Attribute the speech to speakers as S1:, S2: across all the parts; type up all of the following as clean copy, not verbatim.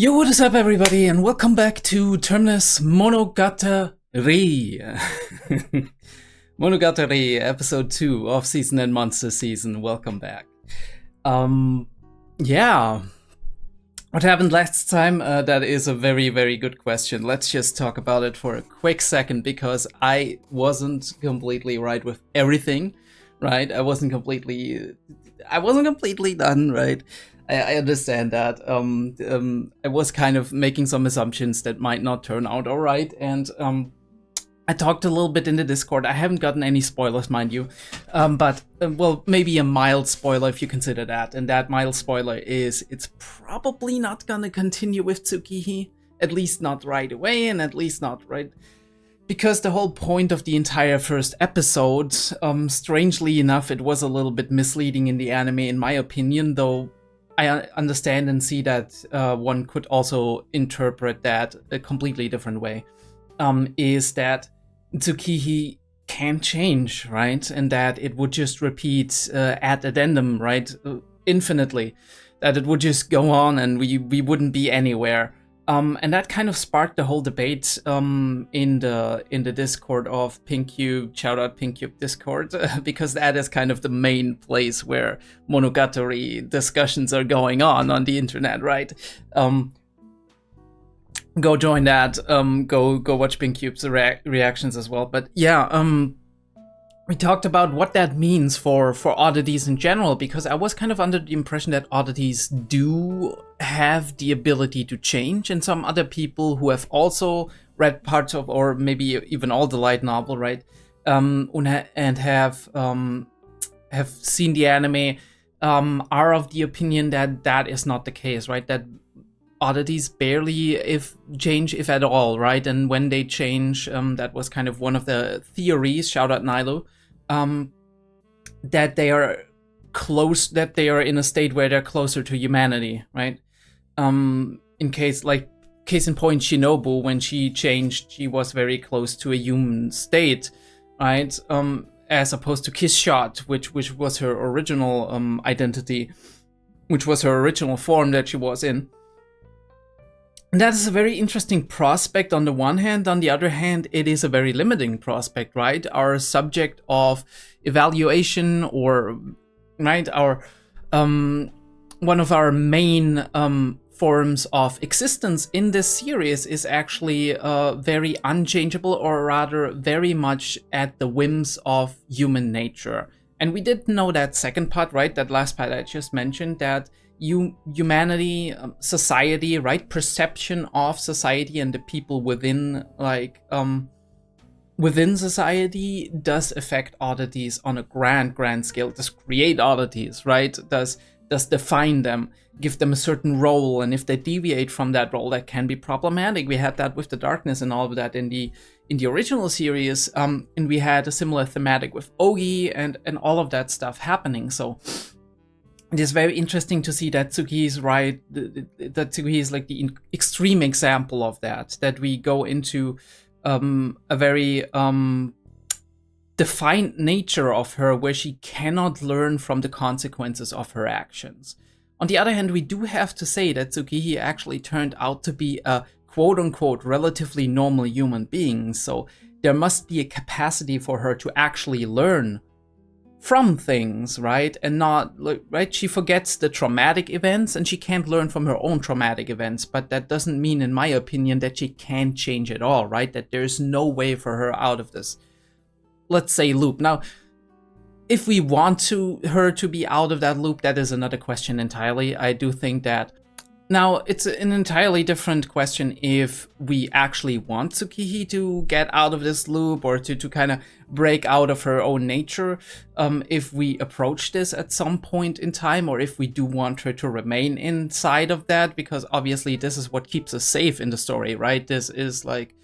S1: Yo, what is up, everybody, and welcome back to Terminus Monogatari. Monogatari, episode 2 of Season and Monster Season. Welcome back. Yeah. What happened last time? That is a very, very good question. Let's just talk about it for a quick second, because I wasn't completely right with everything, right? I wasn't completely done, right? I understand that. I was kind of making some assumptions that might not turn out all right, and I talked a little bit in the Discord. I haven't gotten any spoilers, mind you, but well, maybe a mild spoiler if you consider that. And that mild spoiler is it's probably not gonna continue with Tsukihi, at least not right away, and at least not right. Because the whole point of the entire first episode, strangely enough, it was a little bit misleading in the anime, in my opinion, though I understand and see that one could also interpret that a completely different way, is that Tsukihi can change, right? And that it would just repeat ad addendum, right? Infinitely. That it would just go on and we wouldn't be anywhere. And that kind of sparked the whole debate in the Discord of 𝗠𝘂𝘀𝗶𝗰, shout out 𝗠𝘂𝘀𝗀 Discord, because that is kind of the main place where Monogatari discussions are going on the internet, right? Go join that, go watch 𝗠𝘂𝘀𝘀's reactions as well. But yeah, we talked about what that means for oddities in general, because I was kind of under the impression that oddities do have the ability to change, and some other people who have also read parts of, or maybe even all the light novel, right, and have seen the anime, are of the opinion that that is not the case, right? That oddities barely change, if at all, right? And when they change, that was kind of one of the theories, shout out Nilo, that they are that they are in a state where they're closer to humanity, right? Case in point, Shinobu, when she changed, she was very close to a human state, right? As opposed to 𝐸𝑧, which was her original identity, which was her original form that she was in. And that is a very interesting prospect on the one hand. On the other hand, it is a very limiting prospect, right? Our subject of evaluation, or right, our one of our main forms of existence in this series is actually very unchangeable, or rather very much at the whims of human nature. And we did know that second part, right? That last part I just mentioned, that humanity, society, right? Perception of society and the people within, within society does affect oddities on a grand scale. Does create oddities, right? Does define them, give them a certain role, and if they deviate from that role, that can be problematic. We had that with the darkness and all of that in the original series, and we had a similar thematic with Ogi and all of that stuff happening. So it is very interesting to see that Tsukihi is right, that Tsukihi is like the extreme example of that we go into a very defined nature of her, where she cannot learn from the consequences of her actions. On the other hand, we do have to say that Tsukihi actually turned out to be a quote-unquote relatively normal human being, so there must be a capacity for her to actually learn from things, right? And not, right, she forgets the traumatic events and she can't learn from her own traumatic events, but that doesn't mean, in my opinion, that she can't change at all, right? That there's no way for her out of this, let's say, loop. Now, if we want her to be out of that loop, that is another question entirely. I do think that now it's an entirely different question if we actually want Tsukihi to get out of this loop, or to kind of break out of her own nature, if we approach this at some point in time, or if we do want her to remain inside of that, because obviously this is what keeps us safe in the story, right? This is like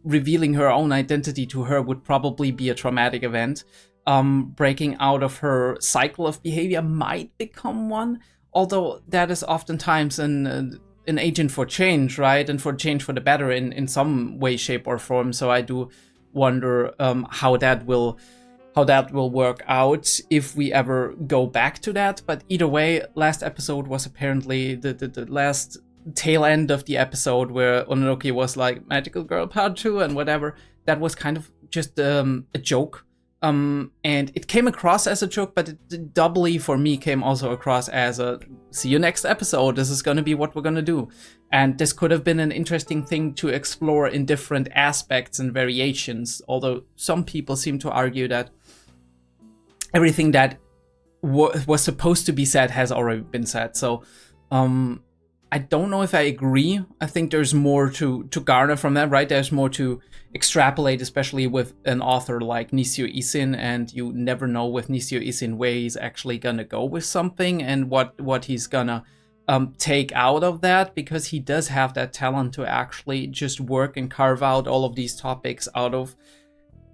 S1: revealing her own identity to her would probably be a traumatic event. Breaking out of her cycle of behavior might become one, although that is oftentimes an agent for change, right? And for change for the better in some way, shape, or form. So I do wonder how that will work out if we ever go back to that. But either way, last episode was apparently the last tail end of the episode where Ononoki was like magical girl part 2 and whatever, that was kind of just a joke. And it came across as a joke, but it doubly for me came also across as a see you next episode, this is gonna be what we're gonna do. And this could have been an interesting thing to explore in different aspects and variations, although some people seem to argue that everything that was supposed to be said has already been said. So I don't know if I agree. I think there's more to garner from that, right? There's more to extrapolate, especially with an author like Nishio Isin, and you never know with Nishio Isin where he's actually gonna go with something and what he's gonna take out of that, because he does have that talent to actually just work and carve out all of these topics out of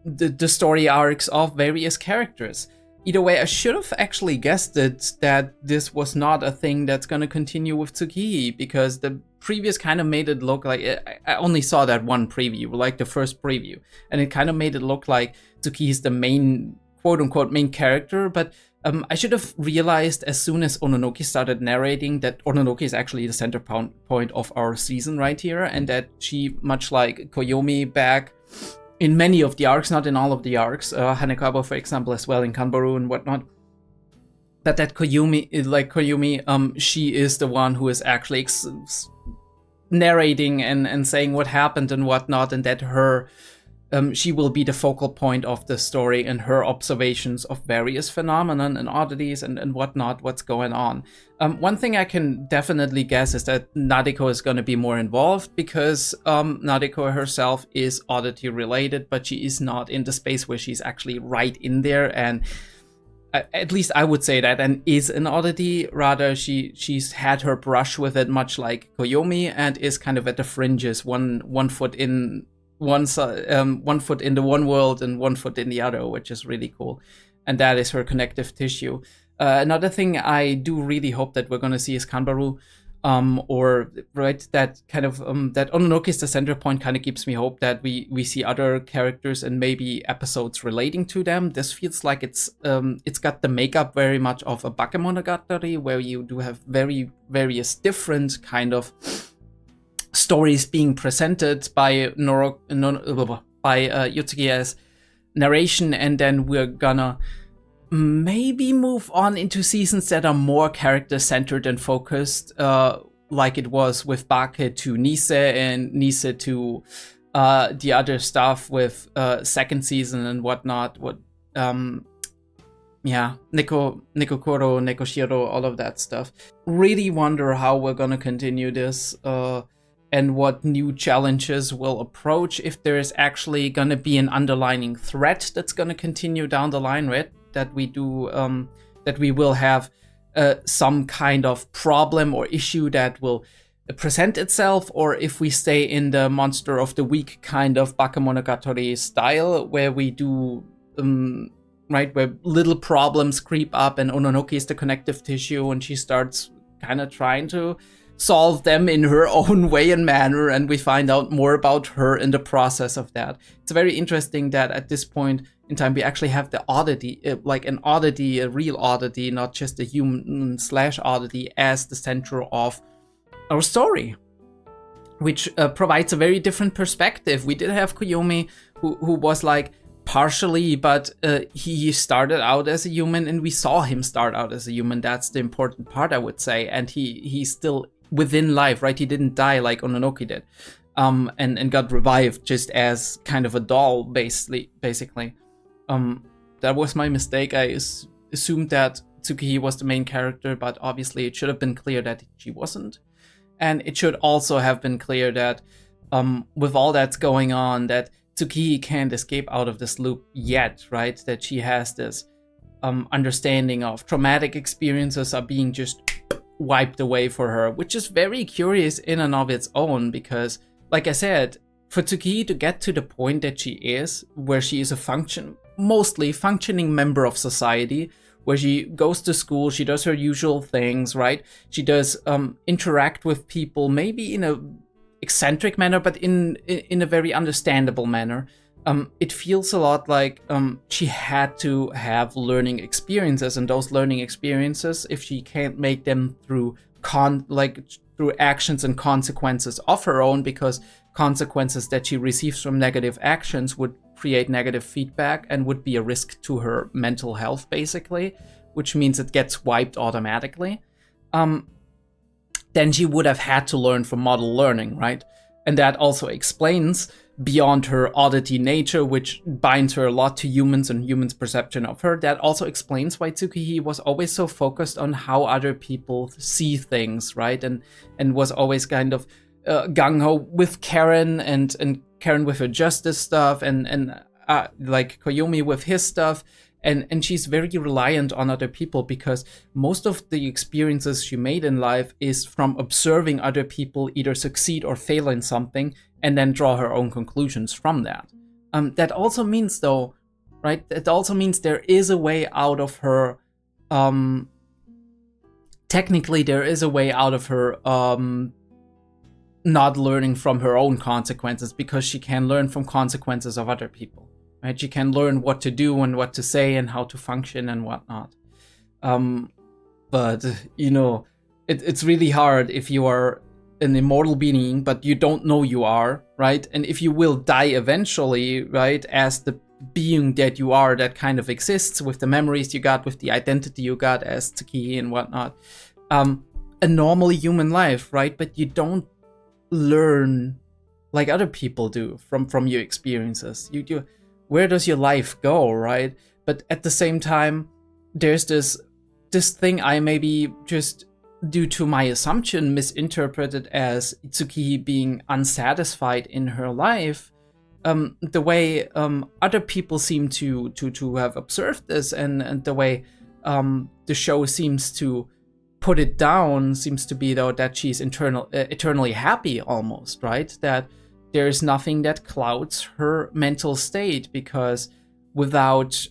S1: the story arcs of various characters. Either way, I should have actually guessed it, that this was not a thing that's going to continue with Tsukihi, because the previous kind of made it look like, I only saw that one preview, like the first preview, and it kind of made it look like Tsukihi is the main, quote-unquote, main character, but I should have realized as soon as Ononoki started narrating that Ononoki is actually the center point of our season right here, and that she, much like Koyomi back in many of the arcs, not in all of the arcs, Hanekaba, for example, as well, in Kanbaru and whatnot, that Koyumi, she is the one who is actually narrating and saying what happened and whatnot, and that she will be the focal point of the story and her observations of various phenomenon and oddities and whatnot, what's going on. One thing I can definitely guess is that Nadeko is going to be more involved, because Nadeko herself is oddity related, but she is not in the space where she's actually right in there, and at least I would say that, and is an oddity. Rather, she's had her brush with it, much like Koyomi, and is kind of at the fringes, one foot in one foot in the one world and 1 foot in the other, which is really cool. And that is her connective tissue. Another thing I do really hope that we're going to see is Kanbaru, or right, that kind of that Ononoki is the center point kind of gives me hope that we see other characters and maybe episodes relating to them. This feels like it's got the makeup very much of a Bakemonogatari, where you do have various different kind of stories being presented by Yotsuki's narration, and then we're gonna maybe move on into seasons that are more character-centered and focused, like it was with Bake to Nise, and Nise to the other stuff with second season and whatnot. Nekokoro, Nekoshiro, all of that stuff. Really wonder how we're gonna continue this, and what new challenges will approach, if there is actually going to be an underlying threat that's going to continue down the line, right? That we will have some kind of problem or issue that will present itself, or if we stay in the monster of the week kind of Bakemonogatari style, where we do, right, where little problems creep up and Ononoki is the connective tissue and she starts kind of trying to solve them in her own way and manner, and we find out more about her in the process of that. It's very interesting that at this point in time we actually have the oddity, like an oddity, a real oddity, not just a human / oddity, as the center of our story, which provides a very different perspective. We did have Koyomi, who was like partially, but he started out as a human, and we saw him start out as a human. That's the important part, I would say, and he's still within life, right? He didn't die like Ononoki did, and got revived just as kind of a doll, basically. That was my mistake. I assumed that Tsukihi was the main character, but obviously it should have been clear that she wasn't. And it should also have been clear that with all that's going on, that Tsukihi can't escape out of this loop yet, right? That she has this understanding of traumatic experiences are being just wiped away for her, which is very curious in and of its own, because, like I said, for Tsukihi to get to the point that she is, where she is a mostly functioning member of society, where she goes to school, she does her usual things, right? She does interact with people, maybe in a eccentric manner, but in a very understandable manner. It feels a lot like she had to have learning experiences, and those learning experiences, if she can't make them through through actions and consequences of her own, because consequences that she receives from negative actions would create negative feedback and would be a risk to her mental health, basically, which means it gets wiped automatically. Then she would have had to learn from model learning, right? And that also explains, beyond her oddity nature, which binds her a lot to humans and humans' perception of her, that also explains why Tsukihei was always so focused on how other people see things, right? And was always kind of gung-ho with Karen, and Karen with her justice stuff, and like Koyomi with his stuff. And she's very reliant on other people, because most of the experiences she made in life is from observing other people either succeed or fail in something, and then draw her own conclusions from that. That also means, though, right? It also means there is a way out of her. Technically, there is a way out of her not learning from her own consequences, because she can learn from consequences of other people. Right? She can learn what to do and what to say and how to function and whatnot. But, you know, it's really hard if you are an immortal being, but you don't know you are, right? And if you will die eventually, right, as the being that you are, that kind of exists with the memories you got, with the identity you got as Tsukihei and whatnot. A normal human life, right? But you don't learn like other people do from your experiences. You where does your life go, right? But at the same time, there's this thing I maybe just, due to my assumption, misinterpreted as Tsukihei being unsatisfied in her life. The way other people seem to have observed this, and the way the show seems to put it down, seems to be, though, that she's eternally happy almost, right? That there's nothing that clouds her mental state, because without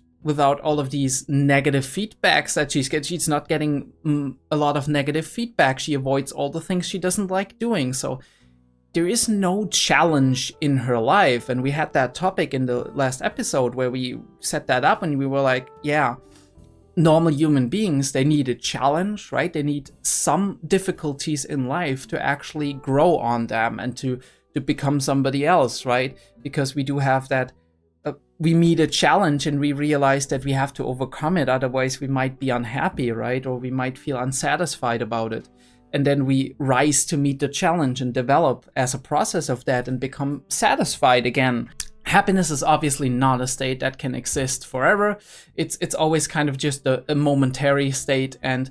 S1: all of these negative feedbacks that she's not getting a lot of negative feedback. She avoids all the things she doesn't like doing. So there is no challenge in her life. And we had that topic in the last episode where we set that up, and we were like, yeah, normal human beings, they need a challenge, right? They need some difficulties in life to actually grow on them and to become somebody else, right? Because we do have that, we meet a challenge and we realize that we have to overcome it, otherwise we might be unhappy, right? Or we might feel unsatisfied about it. And then we rise to meet the challenge and develop as a process of that and become satisfied again. Happiness is obviously not a state that can exist forever. It's always kind of just a momentary state, and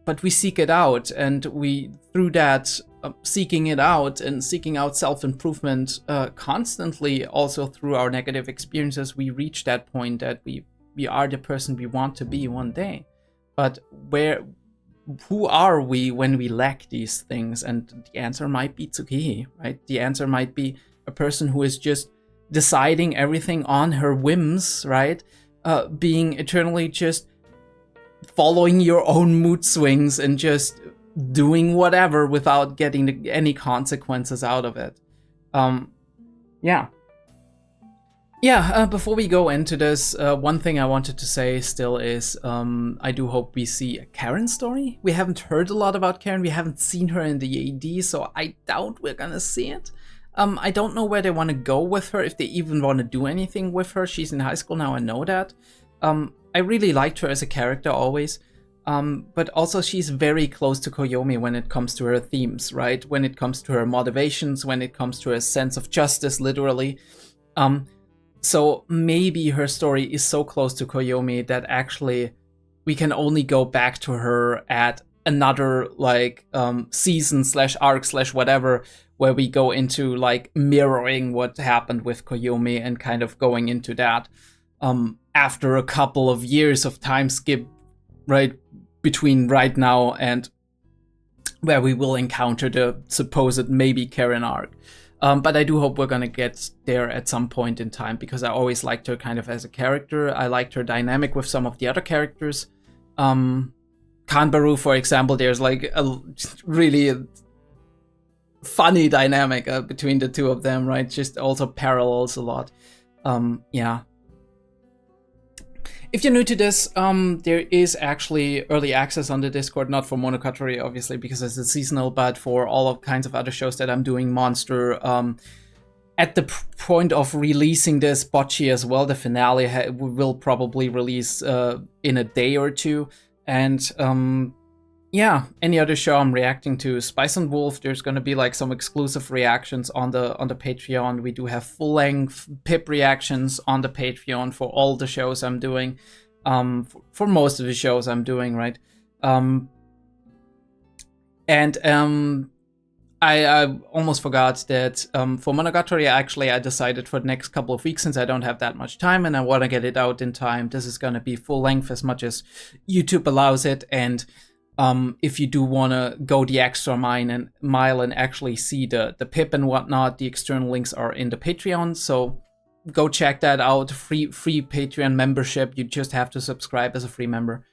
S1: but we seek it out, and we, through that seeking it out and seeking out self-improvement constantly, also through our negative experiences, we reach that point that we are the person we want to be one day. But who are we when we lack these things? And the answer might be Tsukihei, right? The answer might be a person who is just deciding everything on her whims, right? Being eternally just following your own mood swings and just doing whatever without getting any consequences out of it. Before we go into this, one thing I wanted to say still is I do hope we see a Karen story. We haven't heard a lot about Karen. We haven't seen her in the AD, so I doubt we're gonna see it. I don't know where they want to go with her, if they even want to do anything with her. She's in high school now, I know that. I really liked her as a character always. But also she's very close to Koyomi when it comes to her themes, right? When it comes to her motivations, when it comes to her sense of justice, literally. So maybe her story is so close to Koyomi that actually we can only go back to her at another like season / arc / whatever, where we go into like mirroring what happened with Koyomi and kind of going into that after a couple of years of time skip, right, between right now and where we will encounter the supposed maybe Karen arc. But I do hope we're gonna get there at some point in time, because I always liked her kind of as a character. I liked her dynamic with some of the other characters. 𝗠𝘂𝗶𝗰, for example, there's like a really funny dynamic between the two of them, right? Just also parallels a lot. If you're new to this, there is actually early access on the Discord, not for Monogatari, obviously, because it's seasonal, but for all kinds of other shows that I'm doing, Monster. At the point of releasing this, 𝔸𝕬𝕬 as well, the finale will probably release in a day or two. And yeah, any other show I'm reacting to, Spice and Wolf, there's gonna be like some exclusive reactions on the Patreon. We do have full-length Pip reactions on the Patreon for all the shows I'm doing, for most of the shows I'm doing, right? I almost forgot that for Monogatari, actually, I decided for the next couple of weeks, since I don't have that much time and I want to get it out in time, this is gonna be full length as much as YouTube allows it. And if you do want to go the extra mile and actually see the Pip and whatnot, the external links are in the Patreon, so go check that out. Free Patreon membership. You just have to subscribe as a free member.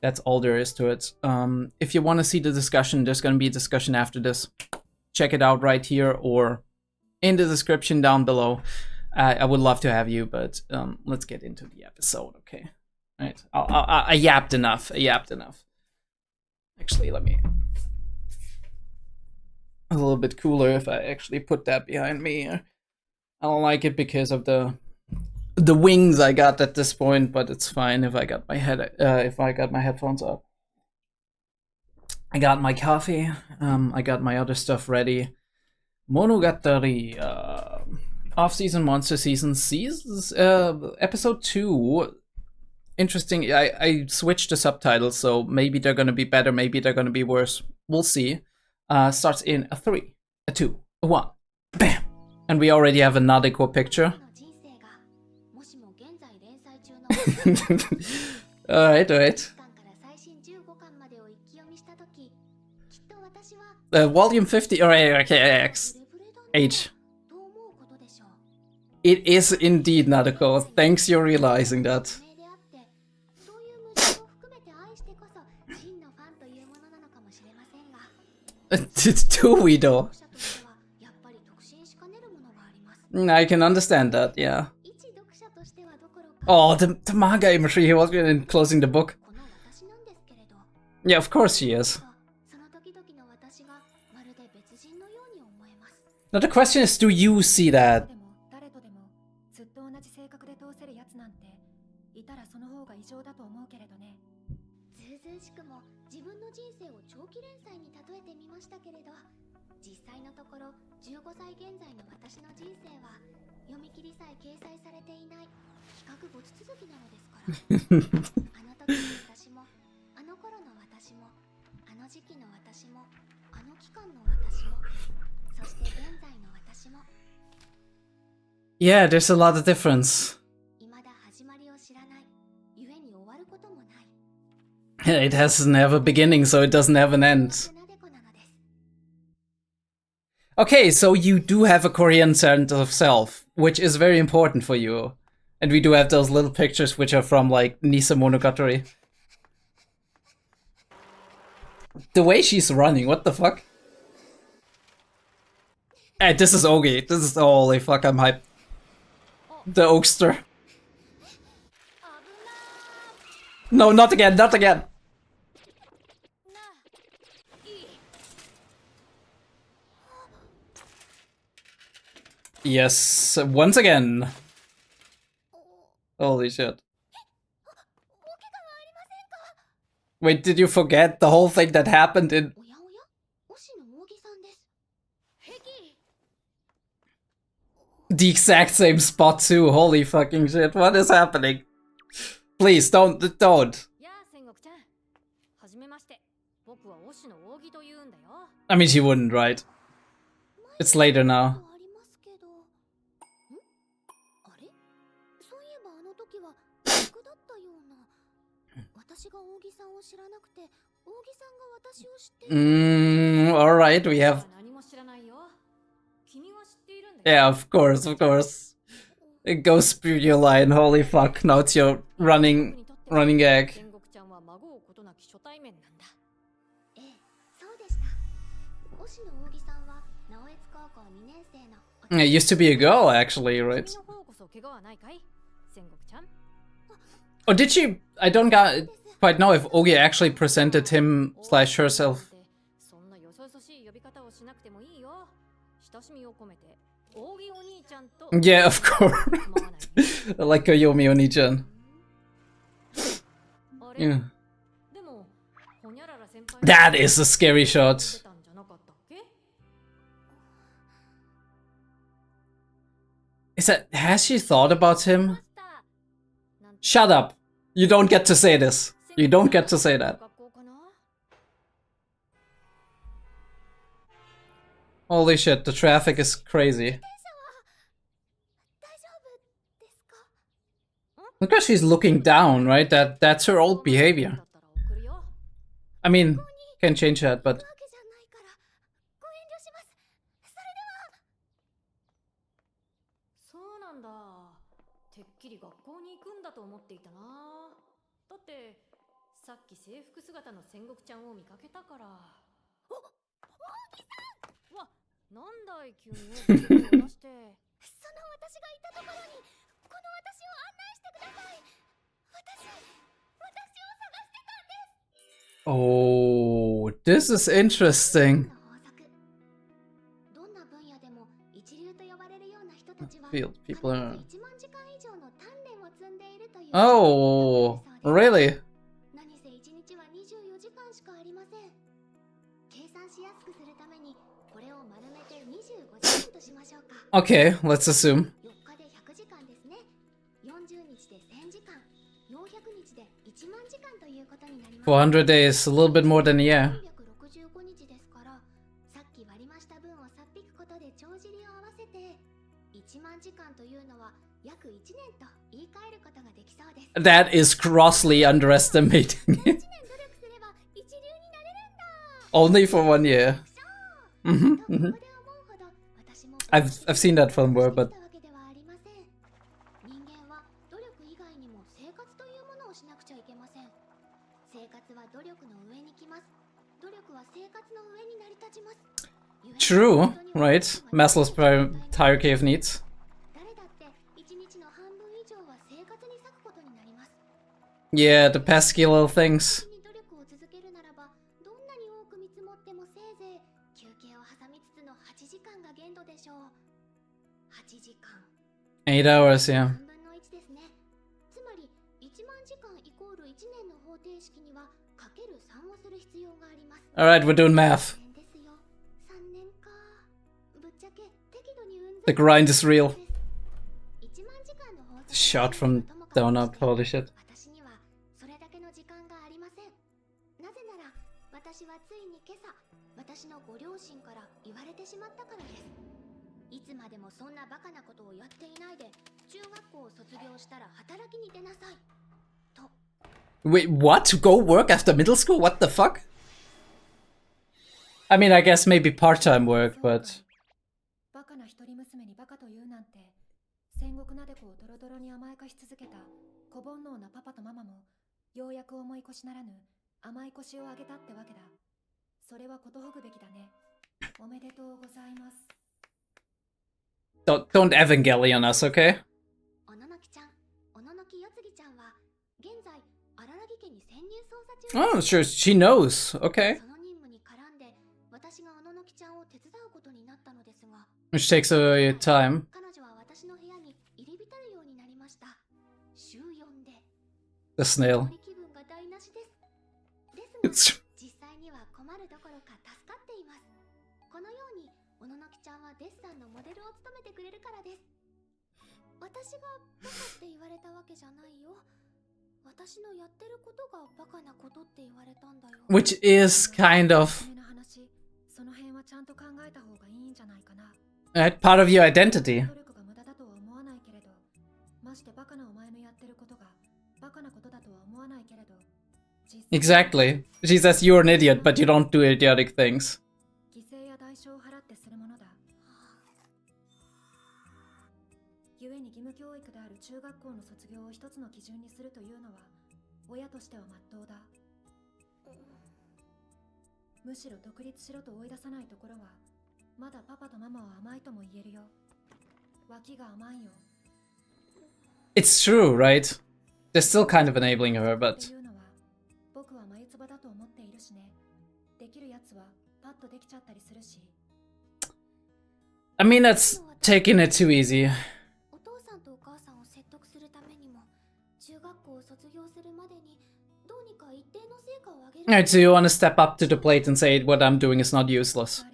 S1: That's all there is to it. If you want to see the discussion, there's going to be a discussion after this. Check it out right here or in the description down below. I would love to have you, but let's get into the episode, okay? All right. I yapped enough. Actually, let me... A little bit cooler if I actually put that behind me here. I don't like it because of the wings I got at this point, but it's fine if I got my headphones up. I got my coffee. I got my other stuff ready. Monogatari, off-season monster seasons, episode 2. Interesting. I switched the subtitles, so maybe they're gonna be better, maybe they're gonna be worse. We'll see. Starts in a 3, a 2, a 1. Bam! And we already have a Nadeko picture. Alright. Volume 50, or X. H. It is indeed Nadeko. Thanks, you're realizing that. Do we though? I can understand that, yeah. Oh, the manga imagery, he was closing the book. Yeah, of course he is. Now the question is, do you see that? Yeah, there's a lot of difference. It doesn't have a beginning, so it doesn't have an end. Okay, so you do have a Korean sense of self, which is very important for you. And we do have those little pictures which are from, like, Nisa Monogatari. The way she's running, what the fuck? Hey, this is 𝔸𝕬𝕬. This is, holy fuck, I'm hyped. The 𝔸𝕬𝕬. No, not again, not again! Yes, once again. Holy shit. Wait, did you forget the whole thing that happened in... The exact same spot too, holy fucking shit, what is happening? Please, don't. I mean, she wouldn't, right? It's later now. Alright, we have... Yeah, of course. Go spew your line, holy fuck, now it's your running gag. It used to be a girl, actually, right? Oh, did she? I don't quite know if Ogi actually presented him slash herself. Yeah, of course. Like Koyomi Oni-chan. Yeah. That is a scary shot. Has she thought about him? Shut up. You don't get to say this. You don't get to say that. Holy shit, the traffic is crazy. Because she's looking down, right? That's her old behavior. I mean, can change that, but... Oh, this is interesting. Field people are... Oh, really? Okay, let's assume. 400 days, a little bit more than a year. That is grossly underestimating it. Only for 1 year. I've seen that film where, but... True, right? Maslow's hierarchy of needs. Yeah, the pesky little things. 8 hours, yeah. Alright, we're doing math. The grind is real. Shot from down up, holy shit. Wait, what? Go work after middle school? What the fuck? I mean, I guess maybe part-time work, but... Don't Evangelion us, okay? Oh, sure, she knows, okay. Which takes away time. The snail. It's... Which is kind of... part of your identity. Exactly. She says you're an idiot, but you don't do idiotic things. It's true, right? they're still kind of enabling her, but I mean, that's taking it too easy. Alright, so you want to step up to the plate and say what I'm doing is not useless.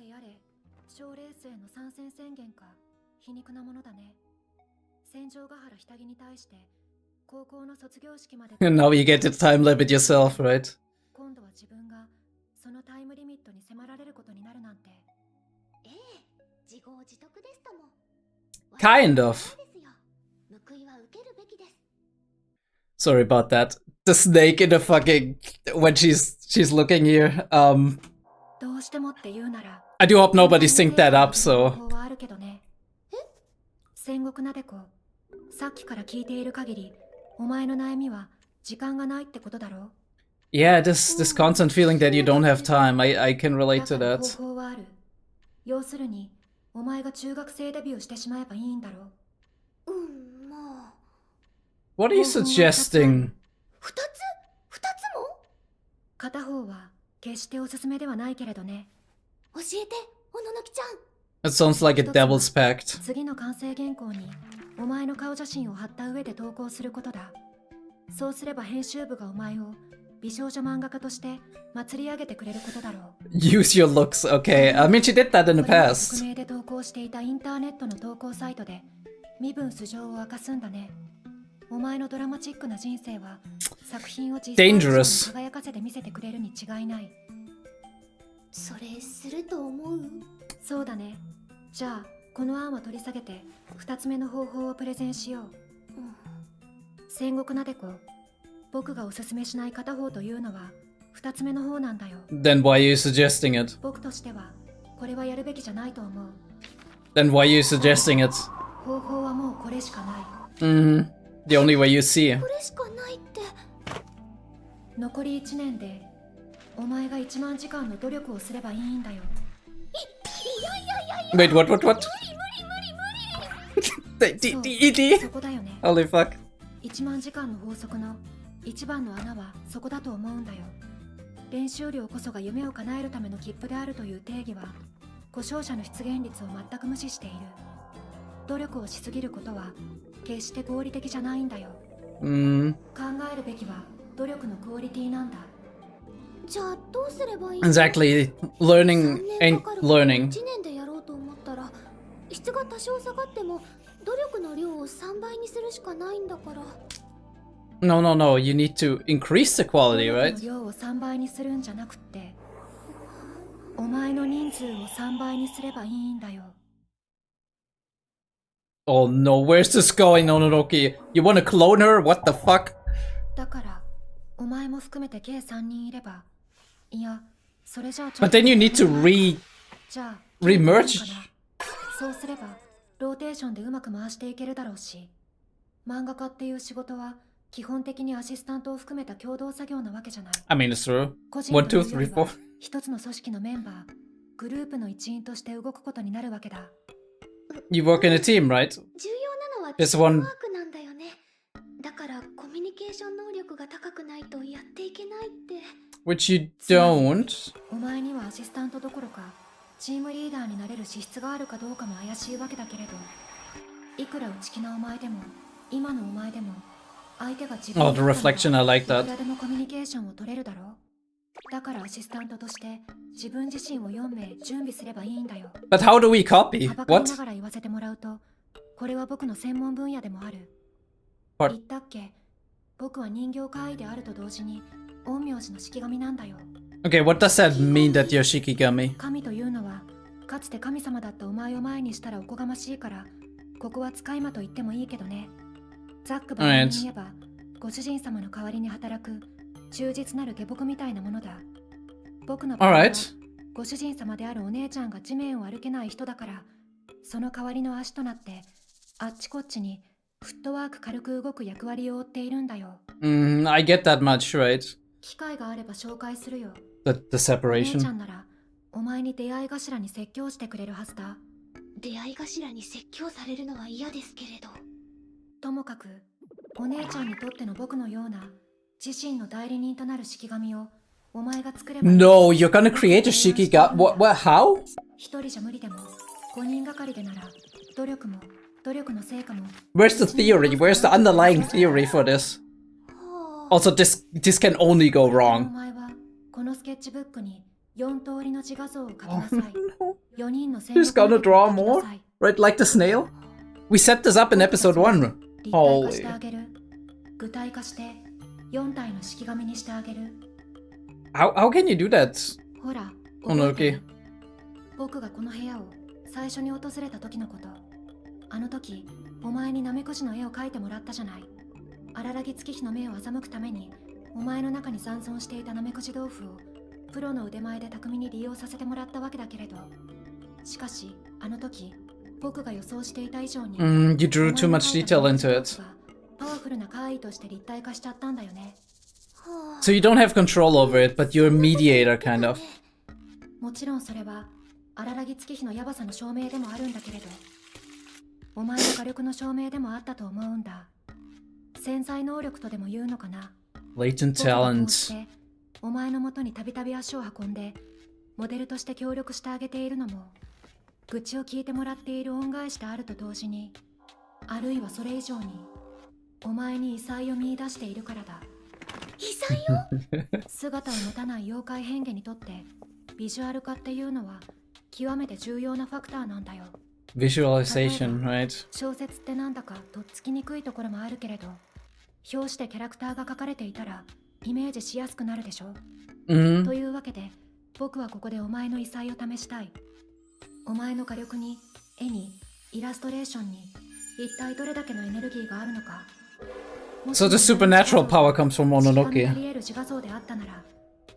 S1: And now you get the time limit yourself, right? Kind of. Sorry about that. The snake in the fucking... when she's looking here. I do hope nobody synced that up, so... Yeah, this constant feeling that you don't have time, I can relate to that. What are you suggesting? It sounds like a devil's pact. Use your looks, okay. I mean, she did that in the past. Dangerous. Then why are you suggesting it? Then why are you suggesting it? The only way you see. Wait, what? D? Holy fuck. Exactly. Learning ain't learning. No. You need to increase the quality, right? Oh no, where's this going, Mononoke? You wanna clone her? What the fuck? But then you need to re-merge. I mean, it's true. 1, 2, 3, 4. You work in a team, right? There's one. Which you don't. Oh, the reflection, I like that. But how do we copy? What? Okay, what does that mean that you're Shikigami? Alright. Alright. I get that much, right? The separation.
S2: お姉ちゃんにとっての僕のような自身の代理人となる式神をお前が作ればいい。
S1: No, you're gonna create a Shikigami. What, how?
S2: 一人じゃ無理でも5人がかりでなら努力の成果も
S1: Where's the theory? Where's the underlying theory for this? Also, this can only go
S2: お
S1: wrong.
S2: 前はこのスケッチブックに4通りの自画像を描きなさい。4人の戦国
S1: Who's gonna
S2: の
S1: draw
S2: 描きな
S1: more?
S2: さい。
S1: Right, like the snail? We set this up in episode 1.
S2: 立体化して
S1: Holy.
S2: あげる。具体化して4体の式紙にしてあげる。
S1: How can you do that?
S2: ほら、
S1: Monogatari.
S2: 僕がこの部屋を最初に訪れた時のこと。あの時、お前にナメクジの絵を描いてもらったじゃない。荒らぎ月日の目を欺くために、お前の中に残存していたナメクジ豆腐をプロの腕前で巧みに利用させてもらったわけだけれど、しかし、あの時、僕が予想していた以上に、
S1: You drew too much detail into it.
S2: パワフルな怪異として立体化しちゃったんだよね。
S1: So you don't have control over it, but you're a mediator, kind of.
S2: もちろんそれは荒らぎ月日のヤバさの証明でもあるんだけれど、お前の火力の証明でもあったと思うんだ。潜在能力とでも言うのかな。
S1: Latent
S2: 僕がこう
S1: talent.
S2: してお前の元にたびたび足を運んでモデルとして協力してあげているのも、愚痴を聞いてもらっている恩返しであると同時に、あるいはそれ以上にお前に異彩を見出しているからだ。異彩を姿を持たない妖怪変化にとってビジュアル化っていうのは極めて重要なファクターなんだよ。
S1: Visualization, right?
S2: 小説ってなんだかとっつきにくいところもあるけれど、表紙でキャラクターが描かれていたらイメージしやすくなるでしょ。というわけで僕はここでお前の異彩を試したい。お前の火力に絵にイラストレーションに一体どれだけのエネルギーがあるのか。
S1: So the supernatural power comes from
S2: あ
S1: Mononoke.
S2: り得る自画像であったなら、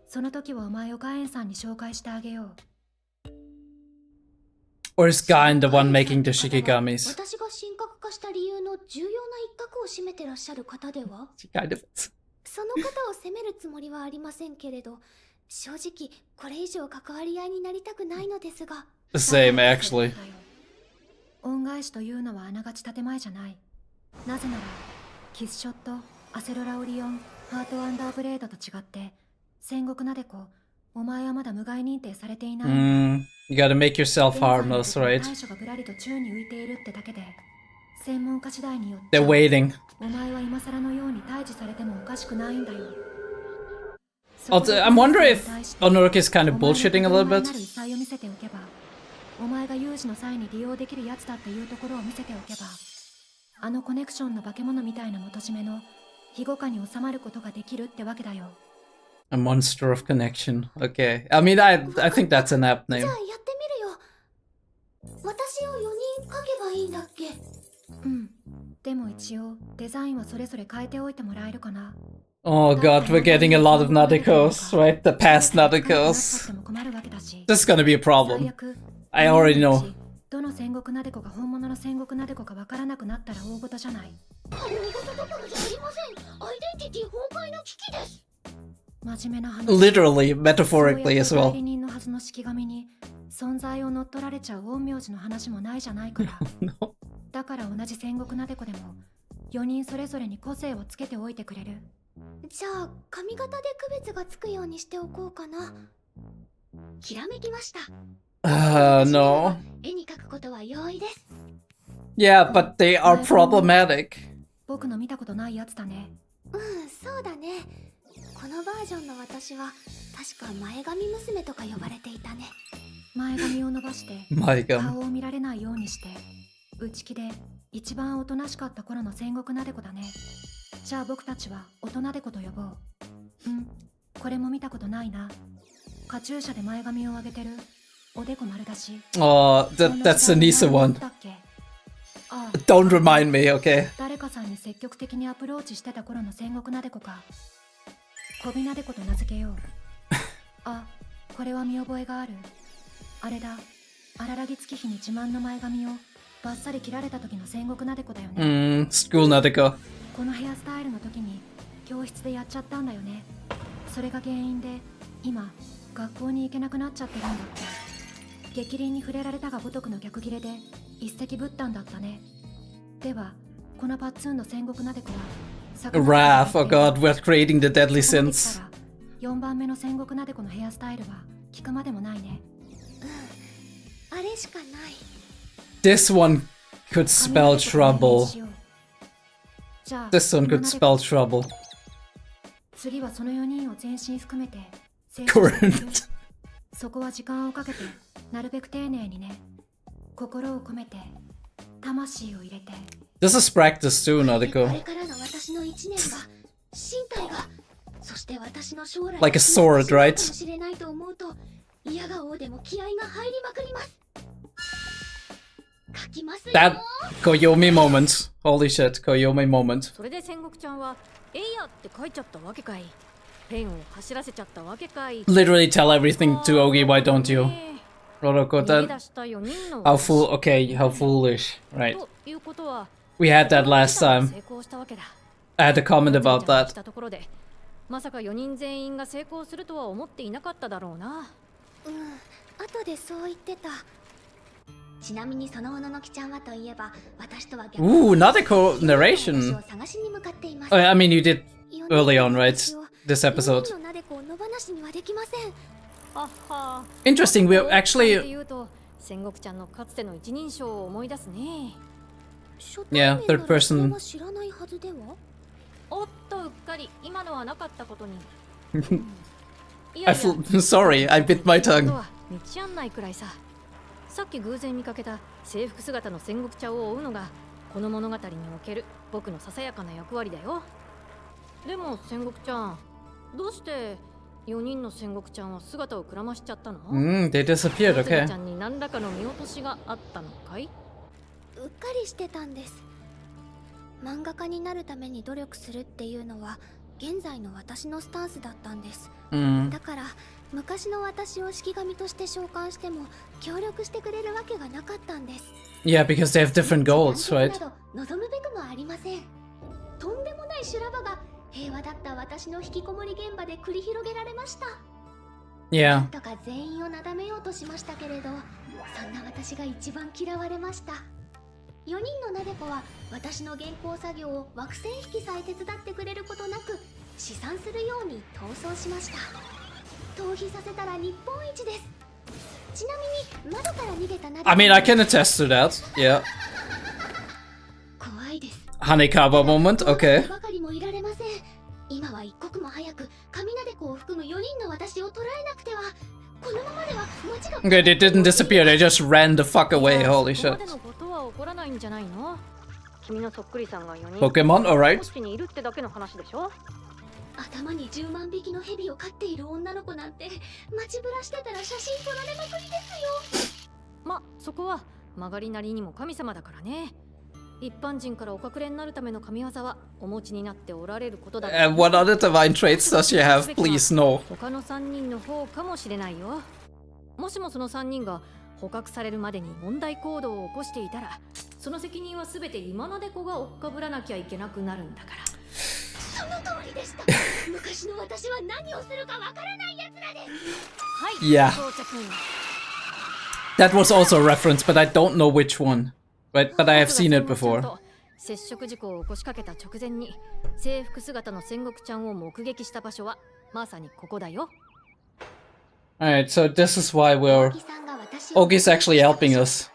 S2: その時はお前をガエンさんに紹介してあげよう。
S1: Or is Gain the one making the Shikigamis?
S3: 私が神格化した理由の重要な一角を占めてらっしゃる方では？
S1: She kind of.
S3: その方を責めるつもりはありませんけれど、正直これ以上関わり合いになりたくないのですが。
S1: The same, actually.
S2: 恩返しというのはあながち建前じゃない。なぜならキスショット、アセロラオリオン、ハートアンダーブレードと違って戦国ナデコ、お前はまだ無害認定されていない。
S1: You gotta make yourself harmless, right?
S2: 対処がぶらりと宙に浮いているってだけで、専門家次第によって
S1: They're waiting.
S2: お前は今更のように退治されてもおかしくないんだよ。
S1: Also, I'm wondering if Mononoke is kind of bullshitting a little bit.
S2: 異彩を見せておけば、お前が有事の際に利用できるやつだっていうところを見せておけば、あのコネクションの化け物みたいな元締めの庇護下に収まることができるってわけだよ。
S1: A monster of connection. Okay. I mean, I think that's an apt
S3: じ
S1: name.
S3: ゃあやってみるよ。私を4人描けばいいんだっけ？
S2: うん。でも一応デザインはそれぞれ変えておいてもらえるかな。
S1: Oh god, we're getting a lot of Nadekos, right? The past Nadekos.
S2: 困るわけだし。
S1: This is gonna be a
S2: 最
S1: problem.
S2: 悪
S1: I already know.
S2: どの戦国ナデコが本物の戦国ナデコかわからなくなったら大事じゃない。
S3: 見事どころじゃありません。アイデンティティ崩壊の危機です。
S2: 真面目な話。
S1: Literally, metaphorically as
S2: 代
S1: well.
S2: 理人のはずの式紙に存在を乗っ取られちゃう陰陽師の話もないじゃないから。
S1: No.
S2: だから同じ戦国ナデコでも4人それぞれに個性をつけておいてくれる。
S3: じゃあ髪型で区別がつくようにしておこうかな。ひらめきました。
S1: No.
S3: 絵に描くことは容易です。
S1: Yeah, but they are problematic.
S2: 僕の見たことないやつだね。
S3: そうだね。このバージョンの私は確か前髪娘とか呼ばれていたね。
S2: 前髪を伸ばして
S1: My god.
S2: 顔を見られないようにして、内気で一番おとなしかった頃の戦国ナデコだね。じゃあ僕たちは大人デコと呼ぼう。これも見たことないな。カチューシャで前髪を上げてるおでこ丸出し。
S1: Oh, that's the Nisa one.
S2: だっけ？ああ、
S1: Don't remind me, okay?
S2: 誰かさんに積極的にアプローチしてた頃の戦国ナデコか。小ビナデコと名付けよう。あ、これは見覚えがある。あれだ、荒らぎ月日に自慢の前髪をバッサリ切られた時の戦国ナデコだよね。
S1: School Nadeko.
S2: このヘアスタイルの時に教室でやっちゃったんだよね。それが原因で今学校に行けなくなっちゃってるんだって。逆鱗に触れられたが如くの逆切れで一石ぶったんだったね。ではこのパッツンの戦国ナデコは
S1: Wrath, oh god, we're creating the deadly sins.
S2: 4番目の戦国なでこのヘアスタイルは聞くまでもないね。
S3: あれしかない。
S1: This one could spell trouble. This one could spell trouble.
S2: 次はその4人を全身含めて
S1: Current.
S2: そこは時間をかけてなるべく丁寧にね。心を込めて魂を入れて。
S1: This is practice too,
S3: これ
S1: Nadeko.
S3: からの私の1年が身体がそして私の将来
S1: Like a sword, right?
S3: かもしれないと思うと𝔸𝕂𝕦𝕥でも気合が入りまくります。書きますよ。
S1: That 𝗠𝘂𝘀𝗶𝗰 moment. Holy shit, 𝗠𝘂𝘂𝘶 moment.
S4: それで戦国ちゃんはえいやって書いちゃったわけかい。ペンを走らせちゃったわけかい。
S1: Literally tell everything to Ogi, why don't you?
S4: 逃げ
S1: Rorokotan.
S4: 出した4人の
S1: How fool, okay, how foolish. Right.
S4: ということは
S1: We had that last time.
S4: 成功したわけだ。
S1: I had a comment about
S4: し
S1: that.
S4: たところでまさか4人全員が成功するとは思っていなかっただろうな。
S3: 後でそう言ってた。ちなみにその𝗠𝘂𝘀ちゃんはといえば私とは逆
S1: Ooh, Nadeko narration.
S3: 私を探しに向かっています。
S1: I mean, you did
S3: 4人
S1: early
S3: の
S1: on, right?
S3: 私を
S1: This episode.
S3: 4人のなでこを野放しにはできません。
S4: はは
S1: Interesting, we're
S4: で
S1: actually...
S4: 言うと戦国ちゃんのかつての一人称を思い出すね。
S3: 初
S1: Yeah,
S3: 対面
S1: third
S3: なら
S1: person.
S3: それは知らないはずでは。
S4: おっとうっかり今のはなかったことに。い
S1: I feel... Sorry, I bit my
S4: あと
S1: tongue.
S4: は道案内くらいさ。さっき偶然見かけた制服姿の戦国茶を追うのがこの物語における僕のささやかな役割だよ。でも戦国ちゃん、どうして4人の戦国ちゃんは姿をくらましちゃったの？
S1: They disappeared,
S4: つぐ
S1: okay.
S4: ちゃんに何らかの見落としがあったのかい？
S3: うっかりしてたんです。漫画家になるために努力するっていうのは現在の私のスタンスだったんです。だから昔の私を式神として召喚しても協力してくれるわけがなかったんです。
S1: Yeah, because they have different goals,
S3: 団
S1: right?
S3: 結など望むべくもありません。とんでもない修羅場が平和だった私の引きこもり現場で繰り広げられました。な
S1: Yeah.
S3: んとか全員をなだめようとしましたけれど、そんな私が一番嫌われました。4人のなでこは私の原稿作業を惑星引きさえ手伝ってくれることなく試算するように逃走しました。逃避させたら日本一です。ちなみに窓から逃げたなでこ
S1: I mean, I can attest to that. Yeah.
S3: 怖いです。
S1: Hanekaba moment, okay.
S3: ばかりもいられません。今は一刻も早く神なでこを含む4人の私を捕らえなくては。このままでは町が
S1: Okay, they didn't disappear, they just ran the fuck away, holy
S4: そこ
S1: shit.
S4: までのことは起こらないんじゃないの？君のそっくりさんが4人
S1: Pokemon, alright.
S4: こっちにいるってだけの話でしょ？
S3: 頭に10万匹の蛇を飼っている女の子なんて街ぶらしてたら写真撮られまくりですよ。
S4: ま、そこは曲がりなりにも神様だからね。一般人からお隠れになるための神業はお持ちになっておられることだ。
S1: What other divine traits does she have? Please, no.
S4: 他の3人の方かもしれないよ。もしもその3人が捕獲されるまでに問題行動を起こしていたら、その責任はすべて今のでこがおっかぶらなきゃいけなくなるんだから。
S3: その通りでした。昔の私は何をするかわからないやつらです。
S4: はい、
S1: Yeah.
S4: 到着。
S1: That was also a reference, but I don't know which one. Right, but I have seen it before.
S4: 接触事故を起こしかけた直前に制服姿の戦国ちゃんを目撃した場所はまさにここだよ。
S1: Alright, so this is why we're... Ogi's actually helping us.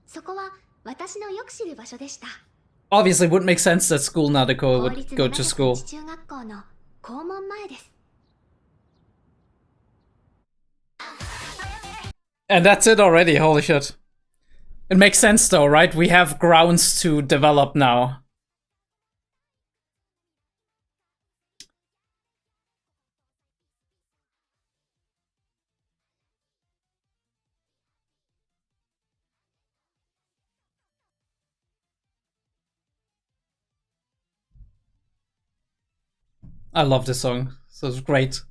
S3: そこは私のよく知る場所でした。
S1: Obviously, it would make sense that school Nadeko
S3: 公
S1: would
S3: 立
S1: go
S3: の
S1: to school.
S3: 中学校の校門前です。
S1: And that's it already, holy shit. It makes sense though, right? We have grounds to develop now. I love this song. So it's great.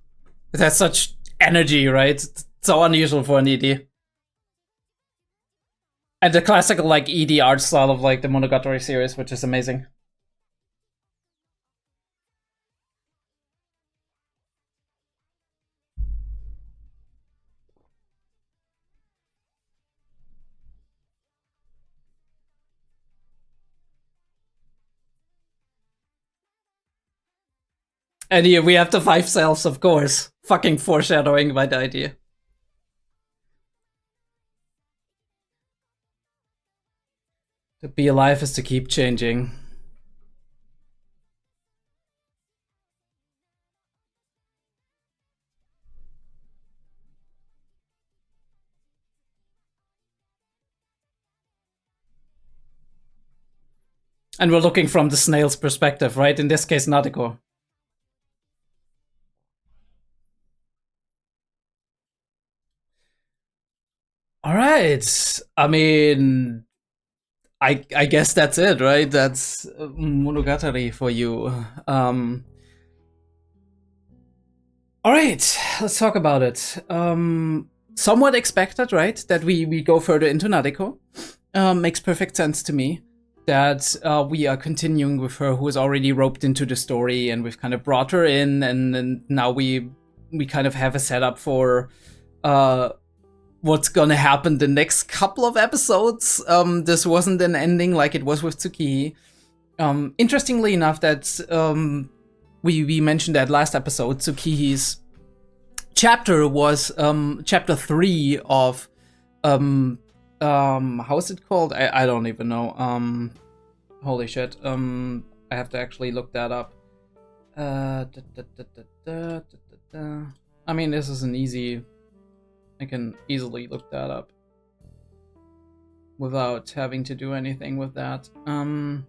S1: It has such energy, right? It's so unusual for an ED. And the classical like ED art style of like the Monogatari series, which is amazing. And here we have the 5 selves, of course. Fucking foreshadowing by the idea. To be alive is to keep changing. And we're looking from the snail's perspective, right? In this case, Nadeko. All right. I mean, I guess that's it, right? That's Monogatari for you. All right, let's talk about it. Somewhat expected, right? That we go further into Nadeko. Makes perfect sense to me. That we are continuing with her, who is already roped into the story, and we've kind of brought her in, and now we kind of have a setup for what's gonna happen the next couple of episodes. This wasn't an ending like it was with Tsukiji. Interestingly enough, that we mentioned that last episode, Tsukihi's chapter was chapter 3 of how is it called? I don't even know. Holy shit. I have to actually look that up. I mean, this is an easy. I can easily look that up without having to do anything with that. Oroka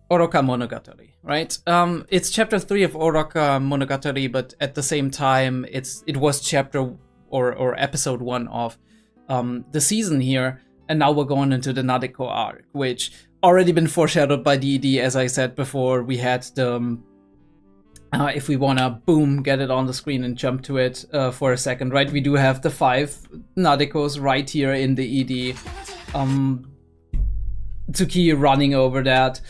S1: Monogatari, right? It's chapter 3 of Oroka Monogatari, but at the same time, it was chapter or episode 1 of the season here, and now we're going into the Nadeko arc, which already been foreshadowed by DD, as I said before. We had the if we wanna boom, get it on the screen and jump to it for a second, right? We do have the 5 Nadekos right here in the ED. Tsukiji running over that.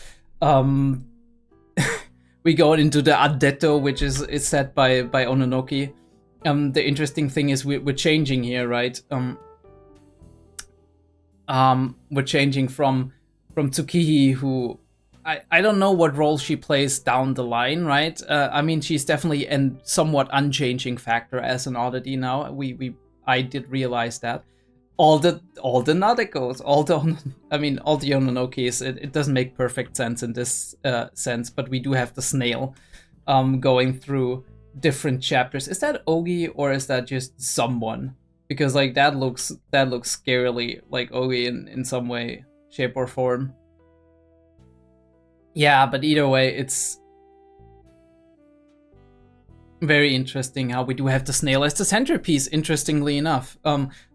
S1: We go into the Addetto, which is set by Ononoki. The interesting thing is we're changing here, right? We're changing from Tsukiji, who I don't know what role she plays down the line, right? I mean, she's definitely a somewhat unchanging factor as an oddity now. I did realize that. All the Nadekos, all the Ononokis, it doesn't make perfect sense in this sense, but we do have the snail going through different chapters. Is that Ogi or is that just someone? Because like that looks scarily like Ogi in some way, shape or form. Yeah, but either way, it's very interesting how we do have the snail as the centerpiece, interestingly enough.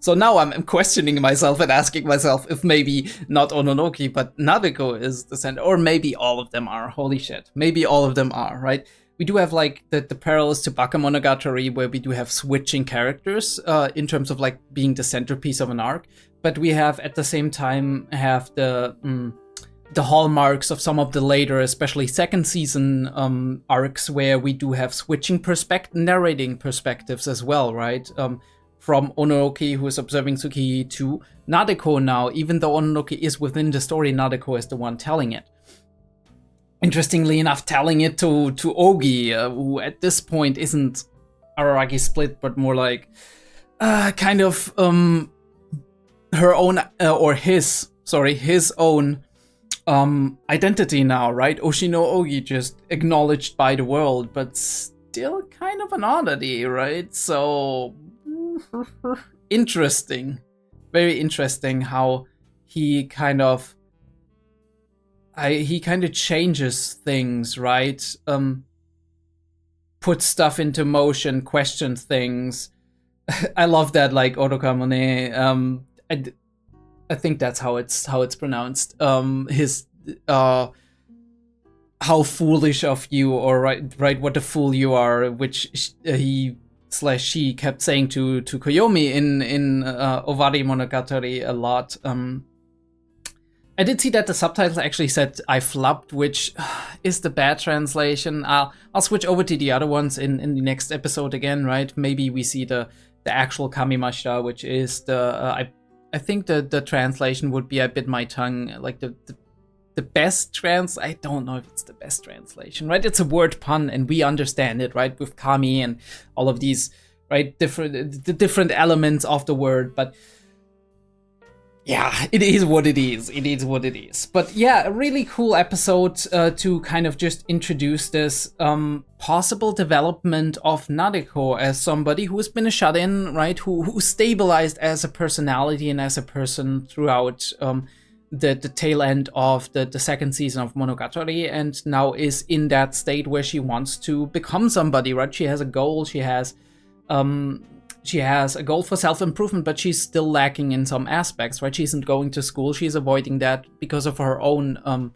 S1: So now I'm questioning myself and asking myself if maybe not Ononoki, but Nadeko is the center, or maybe all of them are. Holy shit, maybe all of them are, right? We do have like the parallels to Bakemonogatari, where we do have switching characters in terms of like being the centerpiece of an arc, but we have at the same time have the hallmarks of some of the later, especially second season arcs, where we do have switching narrating perspectives as well, right? From Ononoki, who is observing Tsukiji, to Nadeko now. Even though Ononoki is within the story, Nadeko is the one telling it. Interestingly enough, telling it to Ogi, who at this point isn't Araragi split, but more like kind of her own, or his own identity now, right? Oshino Ogi, just acknowledged by the world, but still kind of an oddity, right? So interesting, very interesting how he kind of changes things, right? Puts stuff into motion, questions things. I love that, like Orokamone. I think that's how it's pronounced. His how foolish of you, or right, what a fool you are, which she kept saying to Koyomi in Owari Monogatari a lot. I did see that the subtitles actually said I flubbed, which is the bad translation. I'll switch over to the other ones in the next episode again, right? Maybe we see the actual Kamimashita, which is the I think the translation would be, I bit my tongue, like the the best I don't know if it's the best translation, right? It's a word pun and we understand it, right? With kami and all of these, right? The different elements of the word, but yeah, it is what it is. It is what it is. But yeah, a really cool episode to kind of just introduce this possible development of Nadeko as somebody who has been a shut-in, right? Who stabilized as a personality and as a person throughout the tail end of the second season of Monogatari, and now is in that state where she wants to become somebody, right? She has a goal. She has a goal for self-improvement, but she's still lacking in some aspects, right? She isn't going to school. She's avoiding that because of her own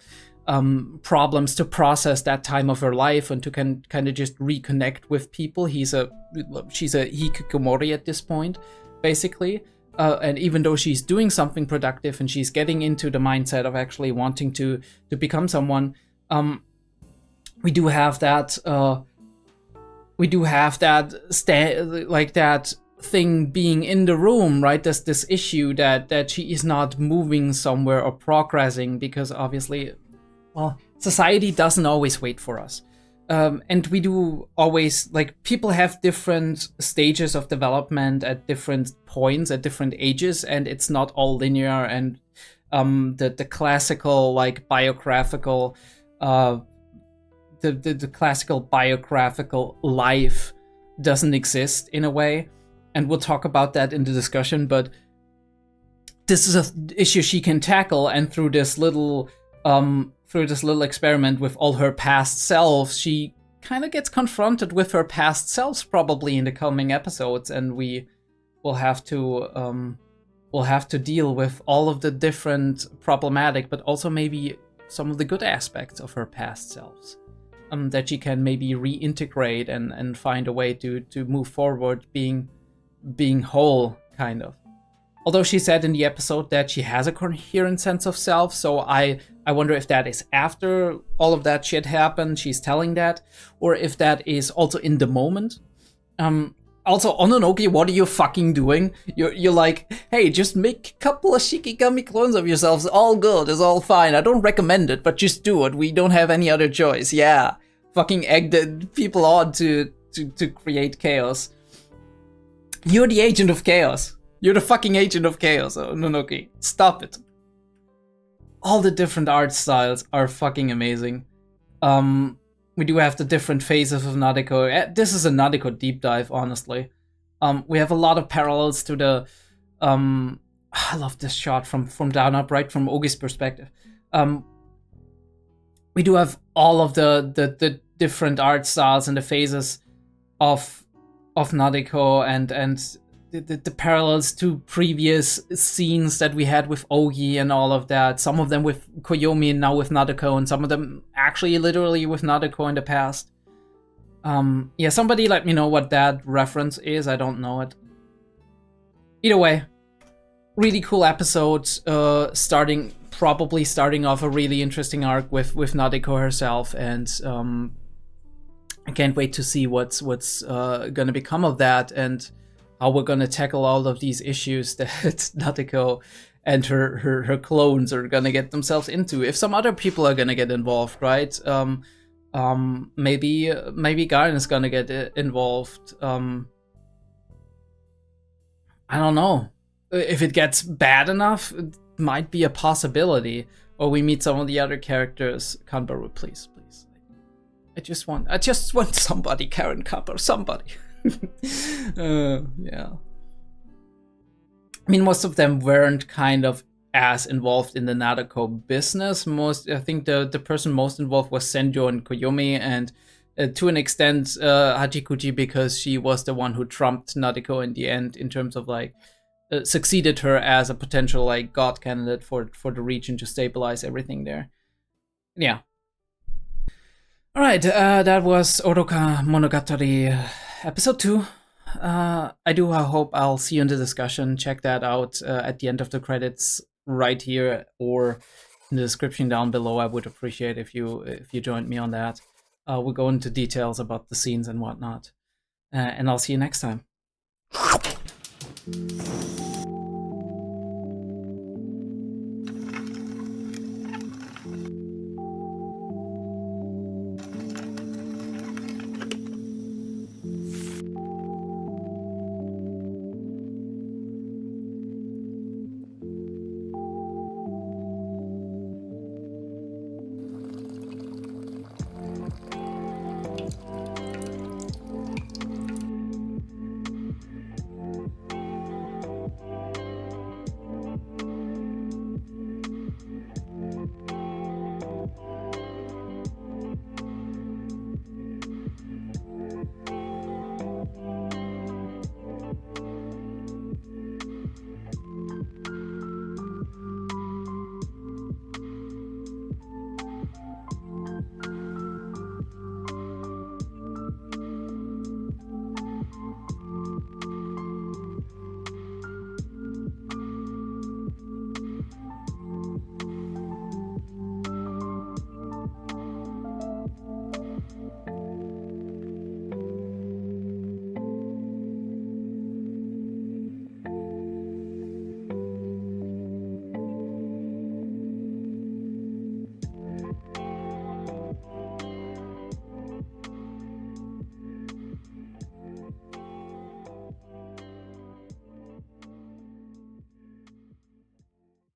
S1: problems to process that time of her life and to kind of just reconnect with people. She's a hikikomori at this point, basically. And even though she's doing something productive and she's getting into the mindset of actually wanting to become someone, we do have that... that thing being in the room, right? There's this issue that she is not moving somewhere or progressing because obviously, well, society doesn't always wait for us. And we do always, like, people have different stages of development at different points, at different ages, and it's not all linear. And the classical, like, biographical, the classical biographical life doesn't exist in a way. And we'll talk about that in the discussion, but this is an issue she can tackle, and through this little experiment with all her past selves, she kind of gets confronted with her past selves probably in the coming episodes, and we will have to deal with all of the different problematic, but also maybe some of the good aspects of her past selves. That she can maybe reintegrate and find a way to move forward, being whole, kind of. Although she said in the episode that she has a coherent sense of self, so I wonder if that is after all of that shit happened, she's telling that, or if that is also in the moment. Also, Ononoki, what are you fucking doing? You're like, hey, just make a couple of Shikigami clones of yourselves. All good, it's all fine. I don't recommend it, but just do it. We don't have any other choice. Yeah, fucking egg the people on to create chaos. You're the agent of chaos. You're the fucking agent of chaos, Ononoki. Stop it. All the different art styles are fucking amazing. We do have the different phases of Nadeko. This is a Nadeko deep dive, honestly. We have a lot of parallels to the... I love this shot from down up, right? From Ogi's perspective. We do have all of the different art styles and the phases of Nadeko and the parallels to previous scenes that we had with Ogi and all of that. Some of them with Koyomi and now with Nadeko, and some of them actually literally with Nadeko in the past. Yeah, somebody let me know what that reference is. I don't know it. Either way, really cool episode. Probably starting off a really interesting arc with Nadeko herself, and I can't wait to see what's gonna become of that and how we're gonna tackle all of these issues that Nadeko and her clones are gonna get themselves into. If some other people are gonna get involved, right? Maybe Garen is gonna get involved. I don't know. If it gets bad enough, it might be a possibility. Or we meet some of the other characters. Kanbaru, please. I just want somebody, Karen Kappa, somebody. Yeah. I mean, most of them weren't kind of as involved in the Nadeko business. I think the person most involved was Senjo and Koyomi, and to an extent Hachikuji, because she was the one who trumped Nadeko in the end in terms of like succeeded her as a potential like god candidate for the region to stabilize everything there. Yeah. Alright, that was Oroka Monogatari episode 2. I hope I'll see you in the discussion. Check that out at the end of the credits right here or in the description down below. I would appreciate if you joined me on that. We'll go into details about the scenes and whatnot. And I'll see you next time.